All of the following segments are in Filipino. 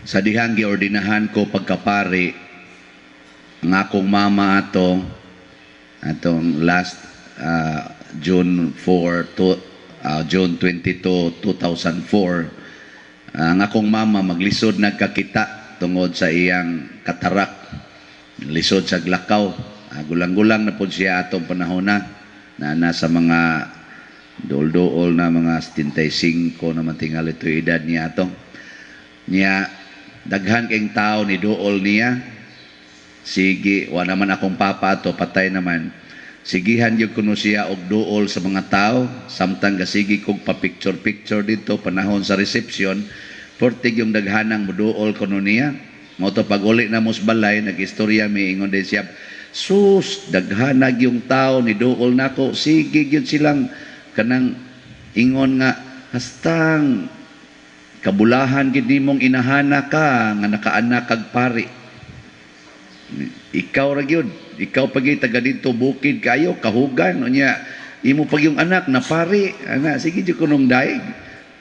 Sa dihang giordinahan ko pagkapari, ang akong mama atong last June 4 to June 22, 2004, ang akong mama maglisod nagkakita tungod sa iyang katarak. Lisod sa glakaw. Gulang-gulang na po siya atong panahon na nasa mga dool-dool na mga 75 na matingal ito edad niya atong. Niya, daghan kayong tao ni dool niya. Sige, wa naman akong papa to, patay naman. Sigihan yung kuno siya og dool sa mga tao. Samtang gasigi kong pa-picture-picture dito, panahon sa reception, portig yung daghanang muduol kuno niya. Moto pag uli na mos balay, nag-istorya may ingon din siya, sus, daghanag yung tao ni dool nako. Sige yun silang kanang ingon nga, hastang kabulahan gid nimong inahana ka nga nakaanak kag pari. Ikaw ra gyud, ikaw pagi taga dito bukid kayo kahugan unya imo pag yung anak na pari ana sige jud kunong daig.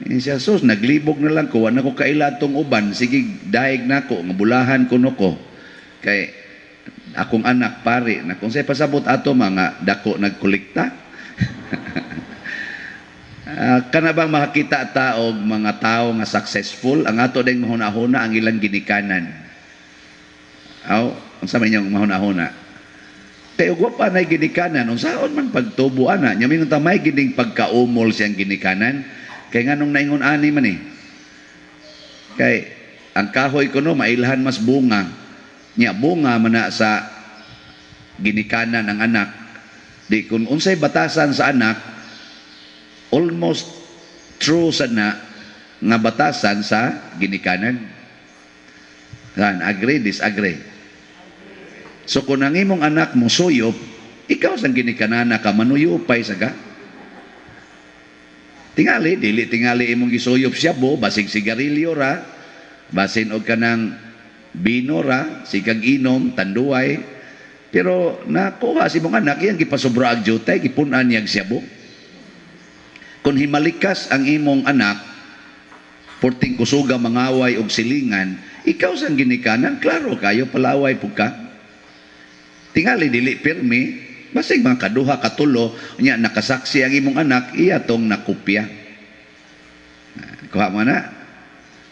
Siya sus naglibog na lang ko ana ko kaila tong uban sige daig nako nga bulahan kuno ko kay akong anak pari na kung say pasabot ato mga dako nagkolekta. Kana bang makakita ta og mga tao nga successful ang ato ding mahuna-huna ang ilang ginikanan. Unsa man yung mahuna-huna? Kaya pa na ginikanan, unsaon man pagtubo ana, nya mingon ta may gining pagkaumol siyang ginikanan. Kay nganong naingon ani man eh. Kay ang kahoy kuno mailhan mas bunga. Nya bunga man na sa ginikanan ng anak. Di kun unsay batasan sa anak, almost true sana nga batasan sa ginikanan. Agree, disagree. So kung ang imong anak mo suyop, ikaw sang ginikanana ka, manuyupay sa ka. Tingali, dili tingali imong gisuyop siya bo, basig sigarilyo ra, basin og kanang bino ra, sikag inom, tanduay. Pero nakuha si mong anak, yan gipasobra ag jutay, gipunan niyag siya bo. Kung himalikas ang imong anak, porting kusuga mangaway og silingan, ikaw sang ginikanan, klaro kayo, palaway po ka. Tingali dili pirmi, basig mga kaduha katulo, nya nakasaksi ang imong anak, iya tong nakopya. Kuha mo na.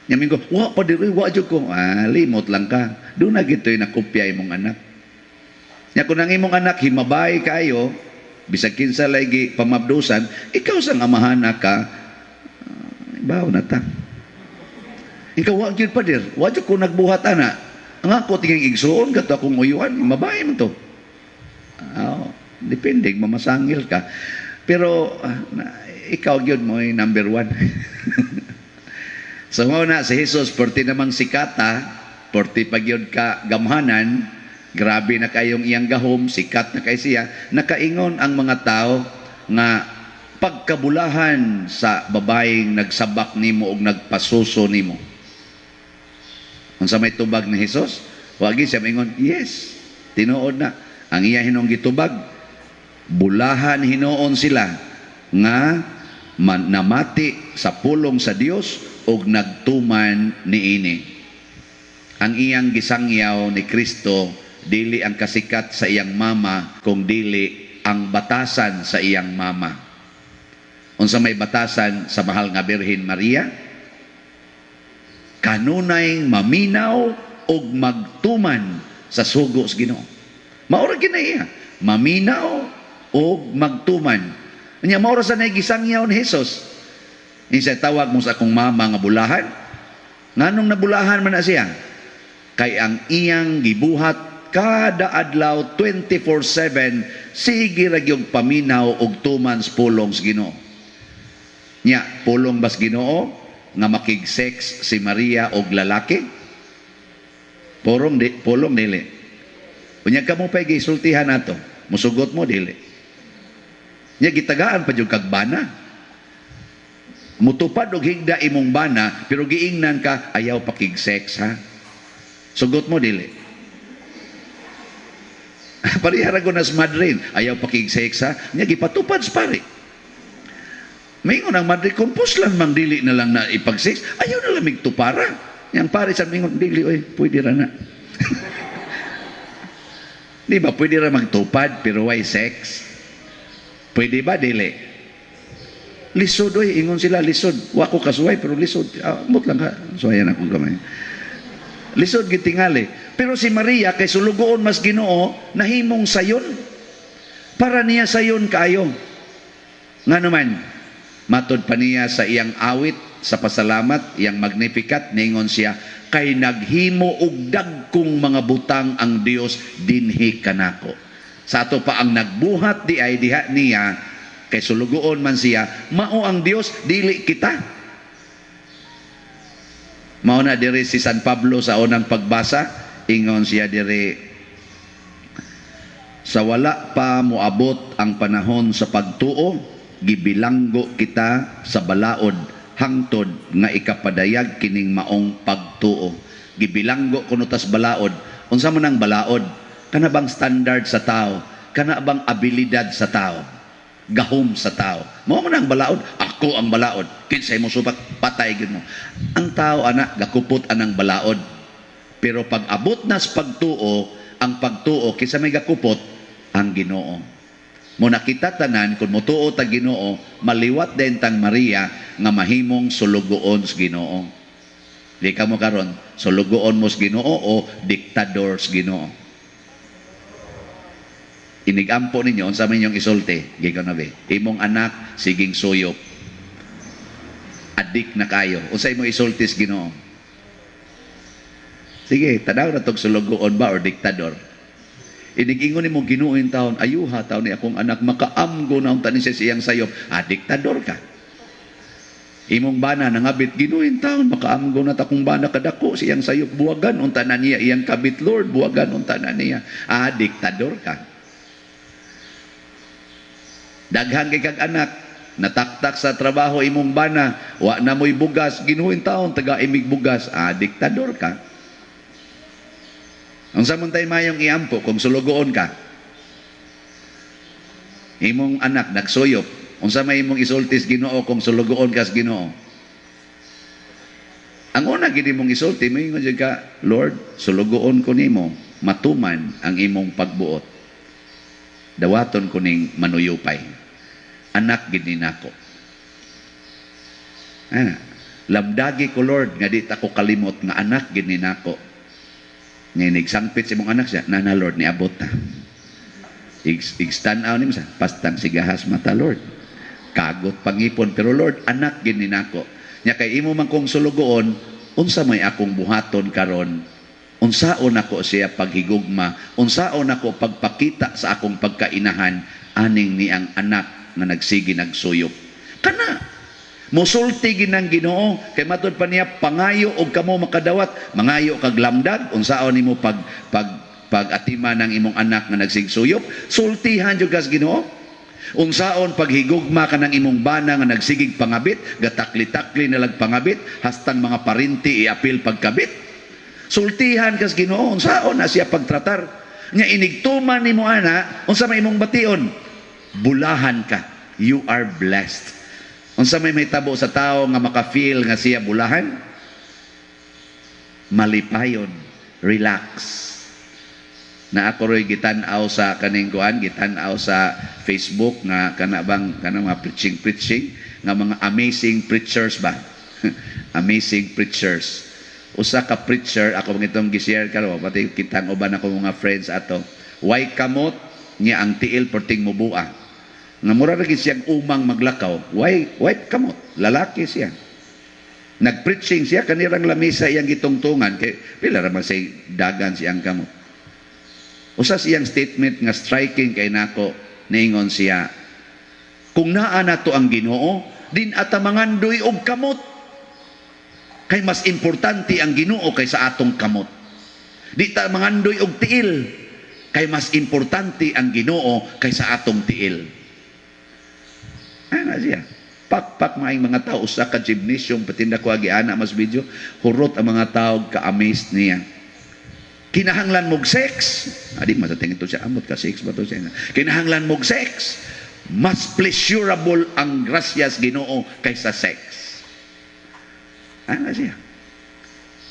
Nya mingo, wa pa diri, wa jud ko. Limot lang ka. Doon na gito'y nakopya imong anak. Nya kung ang imong anak himabay kayo, bisag kinsa lagi pamabdusan, ikaw sang amahana ka, bawo na ta. Ikaw wa gyud pa dir, wa jud ko nagbuhat ana. Ang ako tingin igsuon kato akong uyuan, mabay mo to. Depende, mamasangil ka. Pero ikaw gyud mo ay number 1. So na si Jesus, porti namang sikata, porti pagyod ka gamhanan, grabe na kayong iyang gahom, sikat na kay siya, nakaingon ang mga tao nga pagkabulahan sa babaeng nagsabak nimo og nagpasuso nimo. Unsa may tubag ni Jesus? Wagi siya mingon, yes, tinuod na. Ang iya hinong gitubag, bulahan hinoon sila nga namati sa pulong sa Dios og nagtuman niini. Ang iyang gisangyaw ni Kristo dili ang kasikat sa iyang mama kung dili ang batasan sa iyang mama. Unsa may batasan sa mahal nga Birhen Maria? Kanunay maminaw og magtuman sa sugo sa Ginoo. Maura ginaiya, maminaw og magtuman. Nya maura sa nagisangyaw ni Jesus. Isa tawag mo sa akong mama nga bulahan. Nganong nabulahan man na siya? Kay ang iyang gibuhat kada adlaw 24/7 sige ra gyud paminaw og tuman sa pulong sa Ginoo. Nya pulong bas Ginoo nga makig-sex si Maria og lalaki? Pulong dili. Unya ka mo pa gisultihan nato, musugot mo dili. Nya gitagaan pa jud kag bana. Mutupad og higda imong bana pero giingnan ka ayaw pakig-sex ha. Sugot mo dili. Parihara ko nas madrin, ayaw pakig-sex ha. Nya gipatupad sa pare. May unang madri, kung puslan mang dili na lang na ipag-sex, ayaw na lang migtupara. Yang pare sa mingon, dili, oy, pwede ra na. Di ba, pwede ra magtupad, pero why sex? Pwede ba, dili? Lisod, oy, ingon sila, lisod. Wa ko kasuway, pero lisod. Mut lang ha, suwayan ako gamay. Lisod gitingali. Pero si Maria, kay sulugoon mas Ginoo, nahimong sayon. Para niya sayon kayo. Nga naman, matod pa niya sa iyang awit, sa pasalamat, iyang Magnificat, ningon siya, kay naghimo og dagkong mga butang ang Dios dinhi kanako. Sa ato pa ang nagbuhat di ay diha niya, kay sulugoon man siya, mao ang Dios, dili kita. Mao na diri si San Pablo sa unang pagbasa, ingon siya diri, sa wala pa moabot ang panahon sa pagtuo, gibilanggo kita sa balaod, hangtod nga ikapadayag kining maong pagtuo. Gibilanggo kuno tas balaod. Unsa man ang balaod? Kana bang standard sa tao? Kana bang abilidad sa tao? Gahom sa tao. Mao man ang balaod. Ako ang balaod. Kinsay mo supak, patay gyud mo. Ang tao ana gakupot anang balaod. Pero pag abot na sa pagtuo, ang pagtuo kinsa may gakupot ang Ginoo. Mo nakita tanan kung motuo ta Ginoo, maliwat din tang Maria nga mahimong sulugoon sa Ginoo. Di ka mo karon sulugoon mo sa Ginoo o diktador sa Ginoo. Inigampo ninyo unsa man yung isulti, gikan na be. Imong anak siging suyop. Adik na kayo. Unsa imong isulti sa Ginoo? Sige, tanaw na tong sulugoon ba or diktador? Inigingon ni mong Ginoo in taon, ayuha taon ni akong anak, makaamgo na ang tanin siya siyang sayop. Diktador ka. Imong bana, nangabit Ginoo in taon, makaamgo na takong bana kadako siyang sayop, buwagan unta na niya, iyang kabit Lord, buwagan unta na niya. Diktador ka. Daghan kay kag anak, nataktak sa trabaho imong bana, wa na mo'y bugas, Ginoo in taon, taga imig bugas. Diktador ka. Ang samantay mayong iampo kung sulugoon ka. Imong anak nagsuyop. Unsa may imong isultis Ginoo kung sulugoon ka sa Ginoo. Ang una gid imong isulti, moingon jud ka, Lord, sulugoon ko nimo matuman ang imong pagbuot. Dawaton ko ning manuyupay. Anak gid ninako. Lamdagi ko Lord nga di ta ko kalimot nga anak gid ninako. Ngayon, sangpit si mong anak siya, Nana Lord, niabot na. Igstanaw ni mo siya, pastang sigahas mata Lord. Kagot pangipon, pero Lord, anak gininako. Nya kay imo man kong sulugoon, unsa may akong buhaton karon, unsaon ako siya paghigugma, unsaon ako pagpakita sa akong pagkainahan, aning ni ang anak na nagsigi nagsuyop. Kana! Musulti ginang Ginoo kay matud pa niya pangayo og kamo makadawat, mangayo kag lamdag unsaon nimo pag-atima ng imong anak nga nagsigsuyop, sultihan jud kas Ginoo. Unsaon paghigugma ka ng imong bana nga nagsigig pangabit, gatakli-takli na lag pangabit, hastang mga parinti iapil pagkabit. Sultihan kas Ginoo, unsaon na siya pagtratar. Nya inigtuman nimo ana, unsa may imong bation? Bulahan ka. You are blessed. Unsa may tabo sa tao nga maka-feel nga siya bulahan? Malipayon, relax. Na ako ro'y gitan-aw sa kaning kuan, gitan-aw sa Facebook nga kanang mga preaching nga mga amazing preachers ba? Amazing preachers. Usa ka preacher ako ngitong gi-share karon pati kitang uban ako mga friends ato. Way kamot niya ang tiil perting mubua. Nga mura lagi siyang umang maglakaw. White kamot. Lalaki siya. Nag-preaching siya. Kanirang lamisa iyang gitungtungan. Kay pila raman say dagan siyang kamot. Usa siyang statement nga striking kay nako. Niingon siya, kung naa na to ang Ginoo, din atamangandoy og kamot. Kay mas importante ang Ginoo kaysa atong kamot. Di ta mangandoy og tiil. Kay mas importante ang Ginoo kaysa atong tiil. Ana siya. Pak maing mga tao sa ka gymnasium patinda ko agi ana mas video, hurot ang mga tao ka-amazed niya. Kinahanglan mog sex. Adi masatingin to siya amot ka sex ba to siya. Kinahanglan mog sex. Mas pleasurable ang grasyas Ginoo kaysa sex. Ana siya.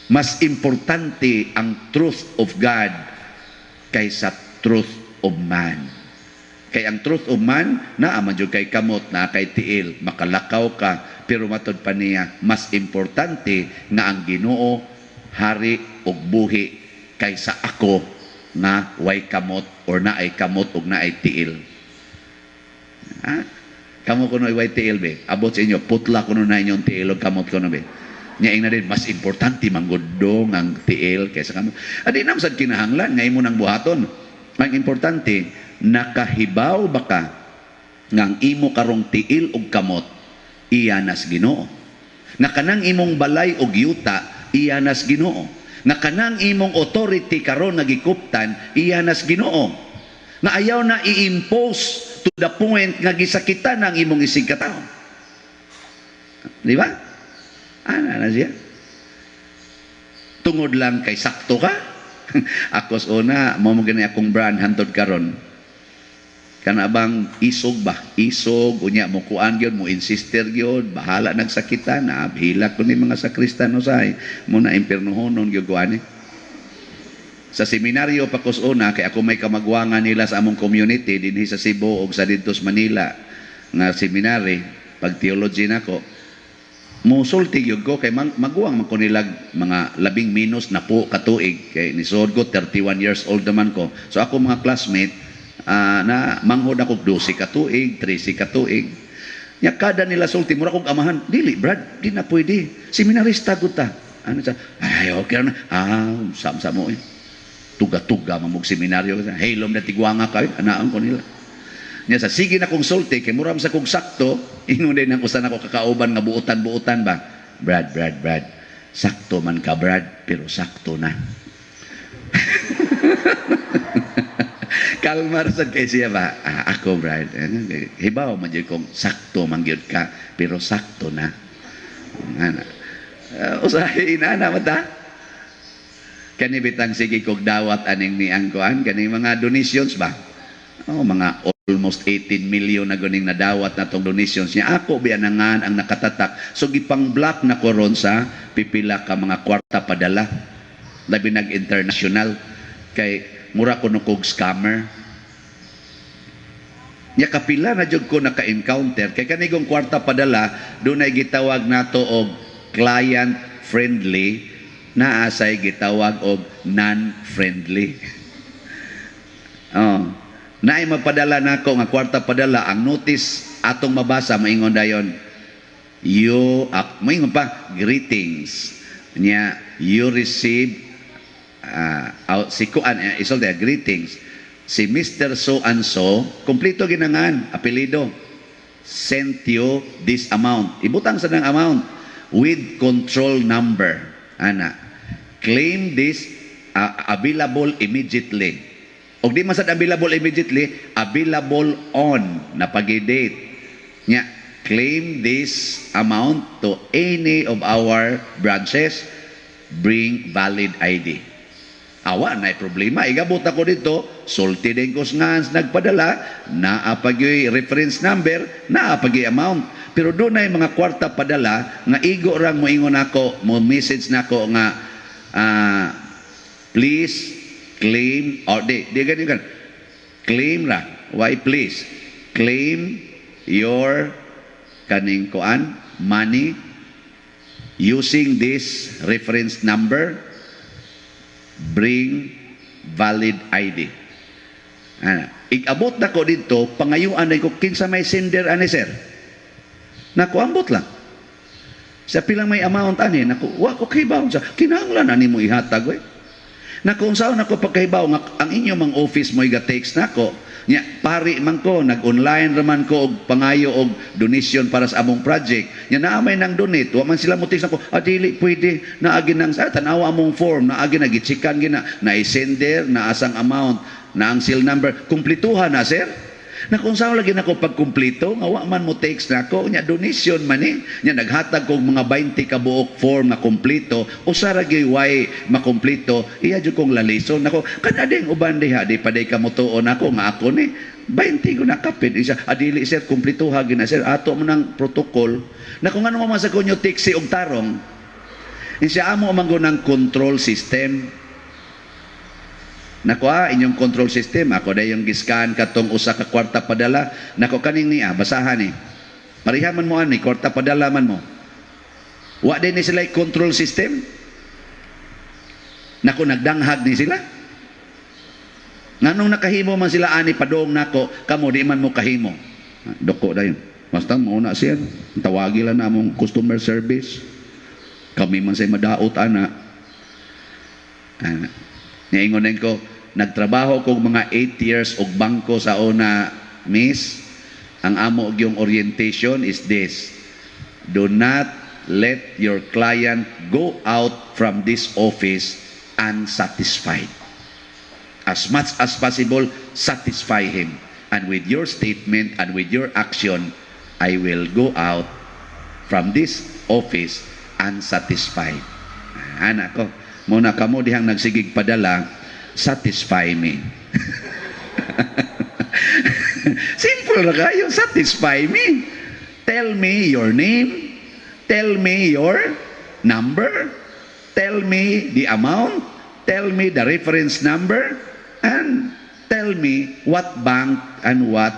Mas importante ang truth of God kaysa truth of man. Kay ang truth of man, naa man jud kay kamot, naa kay tiil, makalakaw ka, pero matod pa niya, mas importante nga ang Ginoo hari og buhi kaysa ako na way kamot or naay kamot ug naay tiil. Ha? Kamo kuno way tiil be. Abot sa inyo, putla kuno na inyong tiil ug kamot kuno be. Nya ing na din mas importante manggudong ang tiil kaysa kamot. Adi nam sad kinahanglan nga imo nang buhaton. Ang importante, nakahibaw ba ka nga ang imo karong tiil ug kamot iyanas Ginoo. Nga kanang imong balay ug yuta iyanas Ginoo. Nga kanang imong authority karon nagikuptan iyanas Ginoo. Nga ayaw na i-impose to the point nga gisakitan ang imong isig katawo. Di ba? Ana na siya. Tungod lang kay sakto ka. Akos una, mo gani akong brand hantod karon. Kana bang isog ba? Isog, unya mo kuan gyud, mo insister gyud, bahala nagsakitan, hilak ko ni mga sakristano say, mo na impiernohonon gyud kuani. Sa seminaryo pa kos una kay ako may kamagwangan nila sa among community dinhi sa Cebu ug sa didto sa Manila nga seminary pag theology nako. Musulti gyud ko kay magwang man ko nilag mga 10 minus na po katuig kay nisod ko 31 years old naman ko. So ako mga classmate na manghod ako 12 katuig, 13 katuig. Nya kada nila sulti mura kog amahan, dili Brad, di na pwede. Seminarista gud ta. Ano sa? Ay okay na. Sam-sam mo eh. Tuga-tuga mamog seminaryo. Haylom na tigwanga ka, anaan ko nila. Nya sa sige na kong sulti kay muram sa kong sakto, ingon din ang usan ako kakauban nga buutan-buutan ba. Brad. Sakto man ka Brad, pero sakto na. Kalmar sad kay siya ba? Ako Brad. Hibaw man jud kong sakto man gyud ka, pero sakto na. Ana. Usahay inana mata. Kani bitang sige kog dawat aning ni angkoan kani mga donations ba? Mga almost 18 million na guning nadawat na tong donations niya. Ako biyanangan ang nakatatak. So gipang-block na ko ron sa pipila ka mga kwarta padala. Labi nag-international. Kay mura ko nukog scammer. Nya kapila na jud ko naka-encounter. Kay kanigong kwarta padala, doon ay gitawag nato og client-friendly, naasay gitawag og non-friendly. Naay magpadala nako nga kwarta padala, ang notice atong mabasa maingon dayon maingon pa greetings nya you receive isol there greetings si Mr. so and so kompleto ginangan apelyido sent you this amount, ibutang sa nang amount with control number ana claim this available immediately. Og di masad available immediately, available on na pag-date. Nya, claim this amount to any of our branches, bring valid ID. Awa, na problema. Igabot ako dito, sulti din ko nga nagpadala, naapagyoy reference number, naapagyoy amount. Pero doon na yung mga kwarta padala, nga igo rang mo ingon ako, mo message na ako nga, please, claim or di ganyan claim ra why please claim your kaning kuan money using this reference number, bring valid ID. Ikabot na ko dito pangayuan ko kinsa may sender ani sir naku ambot lang sa pilang may amount ani naku wa ko kibaw sa kinahanglan ani mo ihatag we. Na kung saan ako pagkaibaw nga ang inyong mga office mo iga-text nako nya pari man ko nag-online raman ko og pangayo og donation para sa among project nya naamay nang donate wa man sila mo text nako dili pwede naagi nang sa tanawa among form naagi nagitsikan gina na i-sender na asang amount na ang seal number kumpletuhan na sir na kung saan lagi nako pagkumpleto nga wa man mo text nako nya donation man nya naghatag kog mga 20 ka buok form nga kumpleto usa ra gyud way makumpleto iya jud kong lalison nako kadading uban diha di paday ka motuon nako nga ako ni 20 ko nakapit isa adili sir kumpletuha gina sir ato man ang protocol na kung ano man sa konyo tiksi og tarong Siya amo man ng control system. Nako inyong control system, ako na yung giskan katong usa ka kwarta padala, nako kaning niya, basahan ni. Pariha man mo ani, kwarta padala man mo. Wa din ni sila control system. Nako nagdanghag ni sila. Nganong nakahimo man sila ani padong nako, kamo di man mo kahimo. Doko dayon. Basta mauna siya, tawagi lang namong customer service. Kami man say madaot ana. Niingon ko, nagtrabaho kong mga 8 years og bangko sa una, miss. Ang amo og yung orientation is this: do not let your client go out from this office unsatisfied. As much as possible, satisfy him. And with your statement and with your action, I will go out from this office unsatisfied. Anak ko, muna kamo dihang nagsigig padala, satisfy me. Simple na kayo, satisfy me. Tell me your name, tell me your number, tell me the amount, tell me the reference number, and tell me what bank and what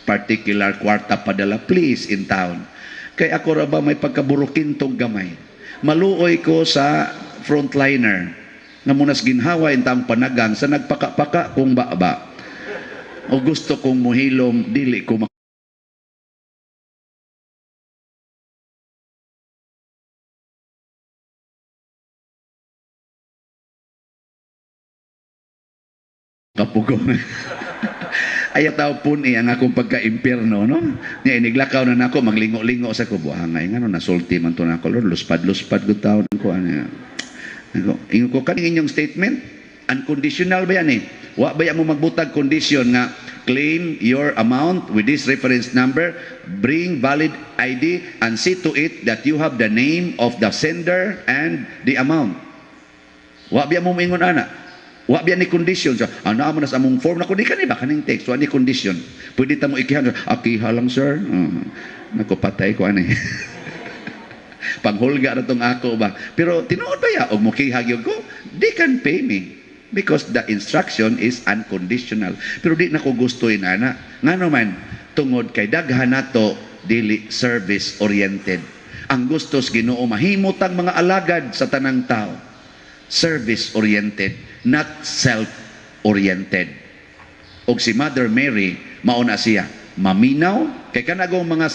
particular kwarta padala please in town. Kay ako ra ba may pagkaburukintong gamay. Maluoy ko sa frontliner nga munas ginhawa intang panagang sa nagpaka-paka kung ba. O gusto kong muhilom dili ko kapugong. Ayaw tao puni ang akong pagka-impyerno, no? Niya iniglakaw na nako, maglingo-lingo sa ko. Buhangay nga, no? Nasulti man to nako, Lord. Luspad-luspad ko tao ko. Ingo ko, kaning inyong statement, unconditional ba yan eh? Wa ba yan mo magbutag condition nga, claim your amount with this reference number, bring valid ID, and see to it that you have the name of the sender and the amount. Wa ba yan mo maingon, ana? Wa biya ni condition so ana mo na sa among form na kundi kani ba kaning text wa ni condition pwede ta mo ikihan akiha lang sir nako patay ko ani panghulga ra tong ako ba pero tinuod ba ya og mo kihag ko they can pay me because the instruction is unconditional pero di nako gusto inana ngano man tungod kay daghan nato dili service oriented ang gustos Ginoo mahimot ang mga alagad sa tanang tao service oriented not self-oriented. Og si Mother Mary, mauna siya, maminaw, kay kanagong mga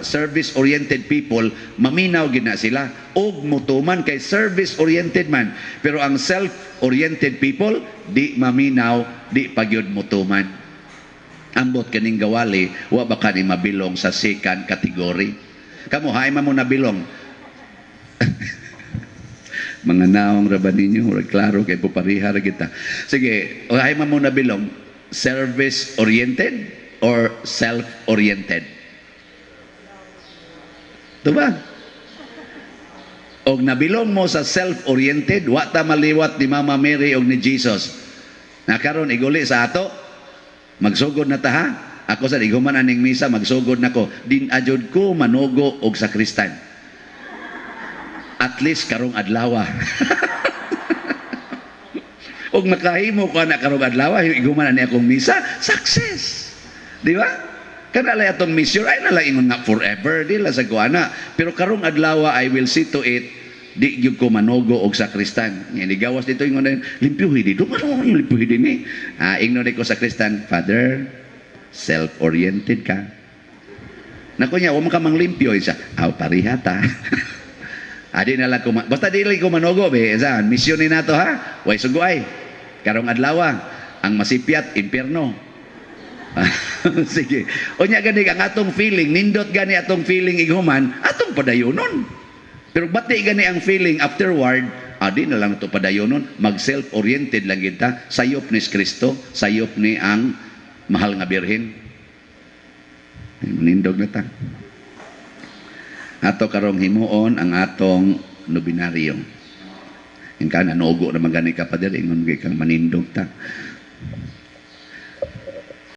service-oriented people, maminaw gina sila, og mutuman kay service-oriented man. Pero ang self-oriented people, di maminaw, di pagyod mutuman. Ambot kaning gawali, wa ba kani mabilong sa second category? Kamu, hay mo nabilong. Mga naong raban ninyo, klaro kay puparihar kita. Sige, ay mo na bilong, service-oriented or self-oriented? Diba? Og nabilong mo sa self-oriented, wa ta maliwat ni Mama Mary og ni Jesus. Nakaron iguli sa ato, magsugod na ta ha? Ako sa iguman aning misa, magsugod na ko. Din ajod ko manugo og sakristan. At least karong adlaw. Og makahimo ko na karong adlaw, iguman na ni akong misa, success. Di ba? Kanalay atong mission, ay nalaingon nga forever, di la sa kuana. Pero karong adlaw, I will see to it, di gyud ko manogo og sakristan. Nga gawas dito ingon na, limpyuhi dito, ano limpyuhi din eh. Ingnon ko sakristan, Father, self-oriented ka. Nako niya, huwag ka mang limpyo. Isa, parihata. Adi na lang basta dili ko manogo be saan misyon ni nato ha way sugoy karong adlaw ang masipyat impierno. Sige unya gani ang atong feeling nindot gani atong feeling iguman atong padayonon pero bati gani ang feeling afterward adi na lang to padayonon mag self oriented lang kita sayop ni Kristo sayop ni ang mahal nga birhen nindog na ta. Ato karong himuon ang atong nobinaryo. Ingka nanugo na magani ka pa diri ingon kay kang manindog ta.